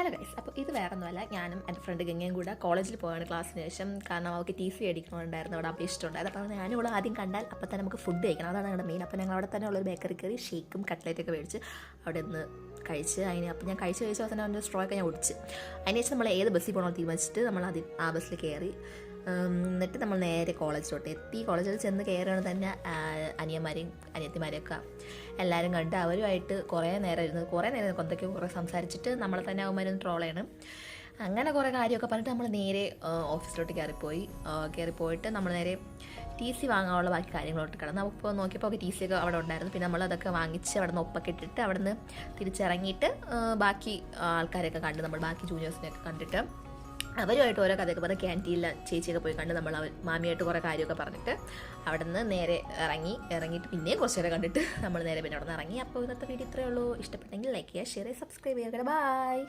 Hello guys, അപ്പോൾ ഇത് വേറെ ഒന്നുമല്ല, ഞാനും എൻ്റെ ഫ്രണ്ട് ഗംഗയും കൂടെ കോളേജിൽ പോവാണ് ക്ലാസ്സിന് ശേഷം. കാരണം അവൾക്ക് ടി സി അടിക്കണമുണ്ടായിരുന്നു, അവിടെ അപേക്ഷിച്ചിട്ടുണ്ടായിരുന്നു. അപ്പോൾ ഞാനും ഇവിടെ ആദ്യം കണ്ടാൽ അപ്പോൾ തന്നെ നമുക്ക് ഫുഡ് കഴിക്കണം, അതാണ് ഞങ്ങളുടെ മെയിൻ. അപ്പോൾ ഞങ്ങൾ അവിടെ തന്നെ ഉള്ളൊരു ബേക്കറി കയറി ഷേക്കും കട്ട്ലേറ്റൊക്കെ മേടിച്ച് അവിടെ നിന്ന് കഴിച്ച്. അപ്പോൾ ഞാൻ കഴിച്ച് അവസാനം അവൻ്റെ സ്ട്രോ ഒക്കെ ഞാൻ ഒടിച്ച്. അതിനുശേഷം നമ്മൾ ഏത് ബസ്സിൽ പോകണമെന്ന് തീരുമാനിച്ചിട്ട് നമ്മൾ ആ ബസ്സിൽ കയറി. എന്നിട്ട് നമ്മൾ നേരെ കോളേജിലോട്ട് എത്തി. കോളേജിൽ ചെന്ന് കയറുകയാണ് തന്നെ അനിയന്മാരെയും അനിയത്തിമാരെയൊക്കെ എല്ലാവരും കണ്ട് അവരുമായിട്ട് കുറേ നേരം എന്തൊക്കെയോ കുറേ സംസാരിച്ചിട്ട് നമ്മളെ തന്നെ അവന്മാരൊന്ന് ട്രോൾ ചെയ്യണം. അങ്ങനെ കുറേ കാര്യമൊക്കെ പറഞ്ഞിട്ട് നമ്മൾ നേരെ ഓഫീസിലോട്ട് കയറിപ്പോയിട്ട് നമ്മൾ നേരെ ടി സി വാങ്ങാനുള്ള ബാക്കി കാര്യങ്ങളോട്ട് കിടന്നു. അപ്പോൾ നോക്കിയപ്പോൾ ടി സി ഒക്കെ അവിടെ ഉണ്ടായിരുന്നു. പിന്നെ നമ്മളതൊക്കെ വാങ്ങിച്ച് അവിടെ നിന്ന് ഒപ്പൊക്കെ ഇട്ടിട്ട് അവിടെ നിന്ന് തിരിച്ചിറങ്ങിയിട്ട് ബാക്കി ആൾക്കാരെയൊക്കെ കണ്ട്, നമ്മൾ ബാക്കി ജൂനിയേഴ്സിനെയൊക്കെ കണ്ടിട്ട് അവരുമായിട്ട് ഓരോ കഥയൊക്കെ പറഞ്ഞ് ക്യാൻറ്റീനിൽ ചേച്ചിയൊക്കെ പോയി കണ്ട് നമ്മൾ മാമിയായിട്ട് കുറേ കാര്യമൊക്കെ പറഞ്ഞിട്ട് അവിടെ നിന്ന് നേരെ ഇറങ്ങിയിട്ട് പിന്നെയും കുറച്ച് നേരം കണ്ടിട്ട് നമ്മൾ നേരെ പിന്നെ അവിടെ നിന്ന് ഇറങ്ങി. അപ്പോൾ ഇന്നത്തെ വീഡിയോ ഇത്രയേ ഉള്ളൂ. ഇഷ്ടപ്പെട്ടെങ്കിൽ ലൈക്ക് ചെയ്യുക, ഷെയർ ചെയ്യുക, സബ്സ്ക്രൈബ് ചെയ്യുക. ബൈ.